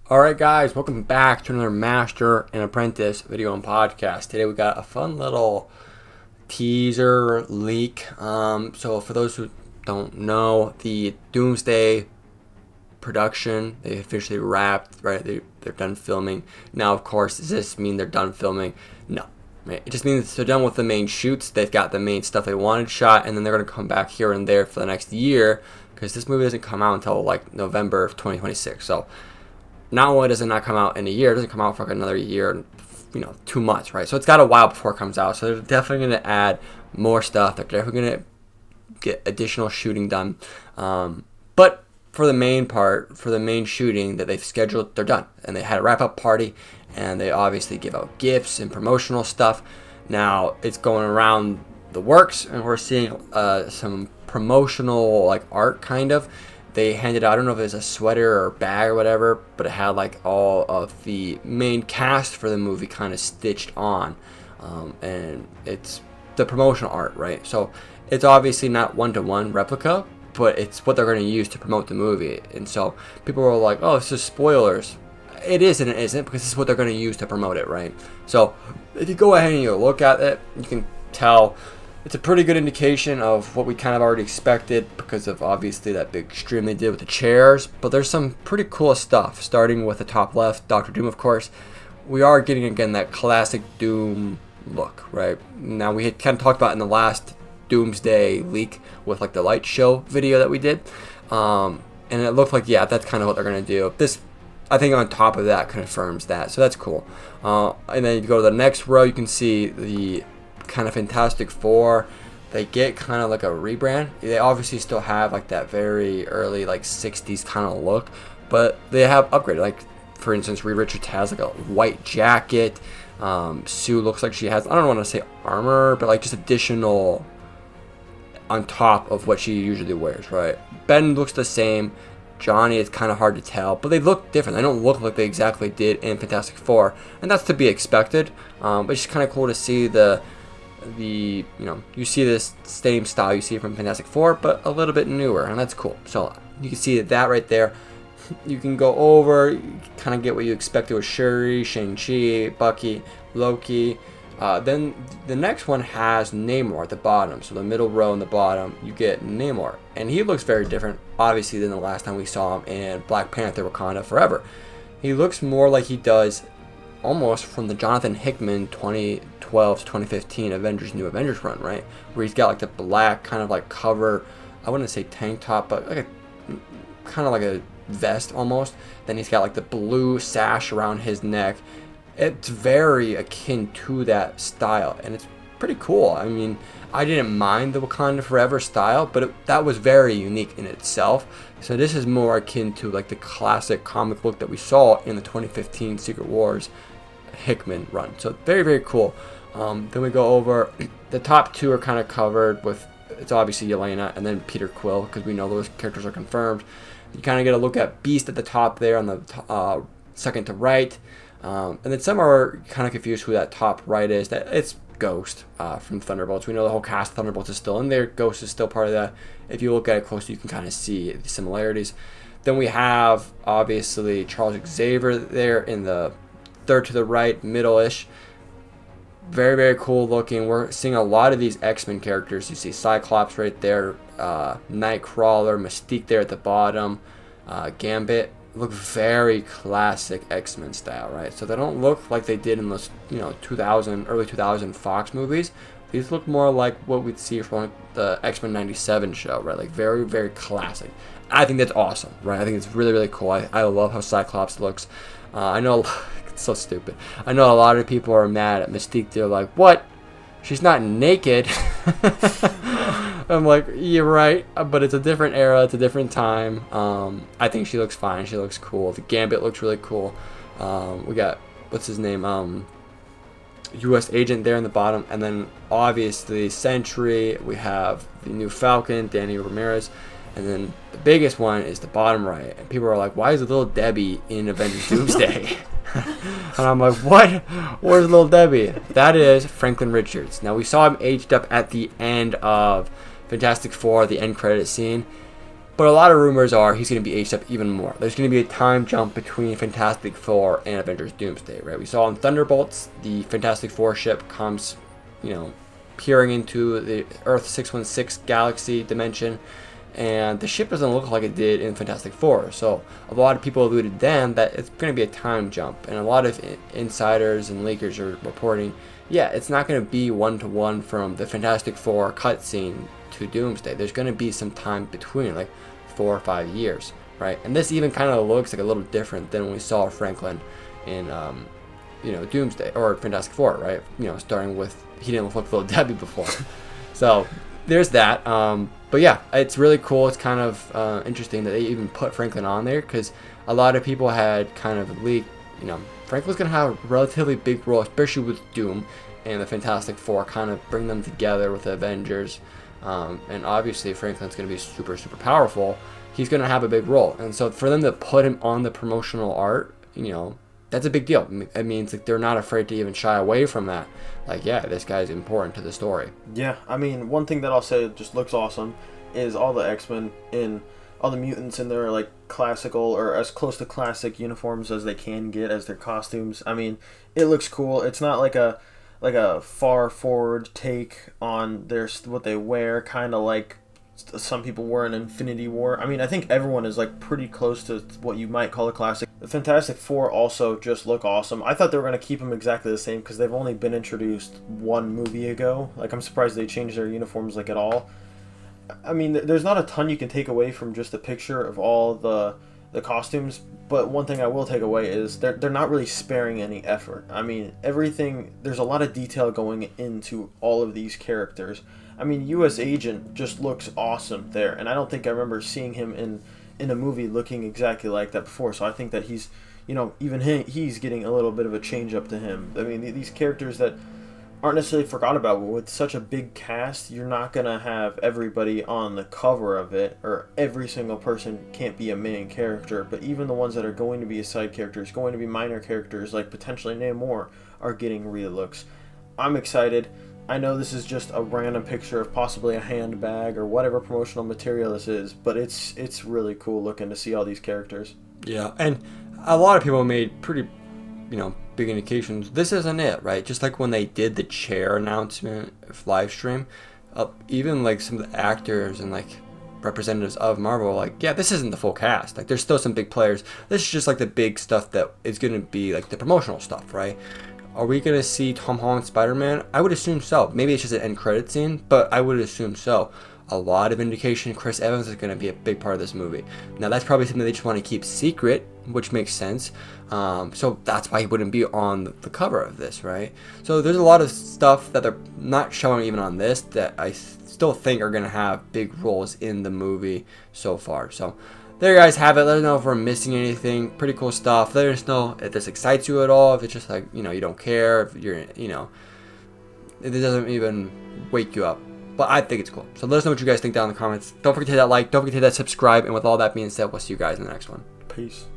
Alright guys, welcome back to another Master and Apprentice video and podcast. Today we got a fun little teaser leak. So for those who don't know, the Doomsday production, they officially wrapped, right? They're done filming. Now of course, does this mean they're done filming? No. Right? It just means they're done with the main shoots. They've got the main stuff they wanted shot, and then they're going to come back here and there for the next year, because this movie doesn't come out until like November of 2026. So not only does it not come out in a year, it doesn't come out for like another year, 2 months, right? So it's got a while before it comes out. So they're definitely going to add more stuff. They're definitely going to get additional shooting done. But for the main part, for the main shooting that they've scheduled, they're done. And they had a wrap-up party, and they obviously give out gifts and promotional stuff. Now it's going around the works, and we're seeing some promotional like art kind of. They handed out, I don't know if it was a sweater or bag or whatever, but it had like all of the main cast for the movie kind of stitched on. And it's the promotional art, right? So it's obviously not one-to-one replica, but it's what they're going to use to promote the movie. And so people were like, oh, this is spoilers. It is and it isn't, because this is what they're going to use to promote it, right? So if you go ahead and you look at it, you can tell it's a pretty good indication of what we kind of already expected, because of obviously that big stream they did with the chairs. But there's some pretty cool stuff, starting with the top left, Doctor Doom, of course. We are getting, again, that classic Doom look, right? Now, we had kind of talked about in the last Doomsday leak with like the light show video that we did. And it looked like, yeah, that's kind of what they're going to do. This, I think, on top of that confirms that. So that's cool. And then you go to the next row, you can see the kind of Fantastic Four. They get kind of like a rebrand. They obviously still have like that very early like 60s kind of look, but they have upgraded. Like, for instance, Reed Richards has like a white jacket. Sue looks like she has, I don't want to say armor, but like just additional on top of what she usually wears, right? Ben looks the same. Johnny, it's kind of hard to tell, but they look different. They don't look like they exactly did in Fantastic Four, and that's to be expected. But it's just kind of cool to see you see this same style you see from Fantastic Four, but a little bit newer, and that's cool. So you can see that right there. You can go over, you kind of get what you expected with Shuri, Shang-Chi, Bucky, Loki. Then the next one has Namor at the bottom. So the middle row in the bottom, you get Namor, and he looks very different, obviously, than the last time we saw him in Black Panther: Wakanda Forever. He looks more like he does almost from the Jonathan Hickman 2012 to 2015 New Avengers run, right? Where he's got like the black kind of like cover, I wouldn't say tank top, but like a kind of like a vest almost. Then he's got like the blue sash around his neck. It's very akin to that style, and it's pretty cool. I mean, I didn't mind the Wakanda Forever style, but that was very unique in itself. So this is more akin to like the classic comic look that we saw in the 2015 Secret Wars Hickman run. So very, very cool. Then we go over, the top two are kind of covered with, it's obviously Yelena and then Peter Quill, because we know those characters are confirmed. You kind of get a look at Beast at the top there on the second to right. And then some are kind of confused who that top right is. That it's Ghost from Thunderbolts. We know the whole cast of Thunderbolts is still in there. Ghost is still part of that. If you look at it closely, you can kind of see the similarities. Then we have, obviously, Charles Xavier there in the third to the right, middle-ish. Very, very cool looking. We're seeing a lot of these X-Men characters. You see Cyclops right there, Nightcrawler, Mystique there at the bottom, Gambit. Look very classic X-Men style, right? So they don't look like they did in those, early 2000 Fox movies. These look more like what we'd see from the X-Men 97 show, right? Like very, very classic. I think that's awesome, right? I think it's really, really cool. I love how Cyclops looks. I know, it's so stupid. I know a lot of people are mad at Mystique. They're like, what? She's not naked. I'm like, you're right, but it's a different era, it's a different time. I think she looks fine, she looks cool. The Gambit looks really cool. We got, what's his name, U.S. Agent there in the bottom, and then obviously Sentry. We have the new Falcon, Danny Ramirez, and then the biggest one is the bottom right. And people are like, why is Little Debbie in Avengers Doomsday? And I'm like, what? Where's Little Debbie? That is Franklin Richards. Now, we saw him aged up at the end of Fantastic Four, the end credit scene. But a lot of rumors are he's going to be aged up even more. There's going to be a time jump between Fantastic Four and Avengers Doomsday, right? We saw in Thunderbolts, the Fantastic Four ship comes, peering into the Earth 616 galaxy dimension, and the ship doesn't look like it did in Fantastic Four. So a lot of people alluded then that it's going to be a time jump, and a lot of insiders and leakers are reporting, yeah, it's not going to be one-to-one from the Fantastic Four cutscene to Doomsday. There's going to be some time between, like 4 or 5 years, right? And this even kind of looks like a little different than when we saw Franklin in, Doomsday or Fantastic Four, right? Starting with he didn't look like Little Debbie before, so there's that. But yeah, it's really cool. It's kind of interesting that they even put Franklin on there because a lot of people had kind of leaked, Franklin's gonna have a relatively big role, especially with Doom and the Fantastic Four, kind of bring them together with the Avengers. And obviously Franklin's going to be super, super powerful. He's going to have a big role. And so for them to put him on the promotional art, that's a big deal. It means like they're not afraid to even shy away from that. Like, yeah, this guy's important to the story. Yeah, I mean, one thing that I'll say just looks awesome is all the X-Men in all the mutants in their like classical or as close to classic uniforms as they can get as their costumes. I mean, it looks cool. It's not like a far forward take on what they wear, kind of like some people wore in Infinity War. I mean, I think everyone is like pretty close to what you might call a classic. The Fantastic Four also just look awesome. I thought they were going to keep them exactly the same because they've only been introduced one movie ago. Like, I'm surprised they changed their uniforms like at all. I mean, there's not a ton you can take away from just a picture of all the costumes, but one thing I will take away is they're not really sparing any effort. I mean, there's a lot of detail going into all of these characters. I mean, U.S. Agent just looks awesome there, and I don't think I remember seeing him in a movie looking exactly like that before, so I think that he's getting a little bit of a change up to him. I mean, these characters that aren't necessarily forgot about, but with such a big cast, you're not going to have everybody on the cover of it, or every single person can't be a main character, but even the ones that are going to be side characters, going to be minor characters, like potentially Namor, are getting re-looks. I'm excited. I know this is just a random picture of possibly a handbag or whatever promotional material this is, but it's really cool looking to see all these characters. Yeah, and a lot of people made pretty, big indications. This isn't it, right? Just like when they did the chair announcement live stream, even like some of the actors and like representatives of Marvel, like, yeah, this isn't the full cast. Like, there's still some big players. This is just like the big stuff that is going to be like the promotional stuff, right? Are we going to see Tom Holland Spider-Man? I would assume so. Maybe it's just an end credit scene, but I would assume so. A lot of indication Chris Evans is going to be a big part of this movie. Now, that's probably something they just want to keep secret, which makes sense. So that's why he wouldn't be on the cover of this, right? So there's a lot of stuff that they're not showing even on this that I still think are going to have big roles in the movie so far. So there you guys have it. Let us know if we're missing anything. Pretty cool stuff. Let us know if this excites you at all. If it's just like, you don't care. If you're, if it doesn't even wake you up. But I think it's cool. So let us know what you guys think down in the comments. Don't forget to hit that like. Don't forget to hit that subscribe. And with all that being said, we'll see you guys in the next one. Peace.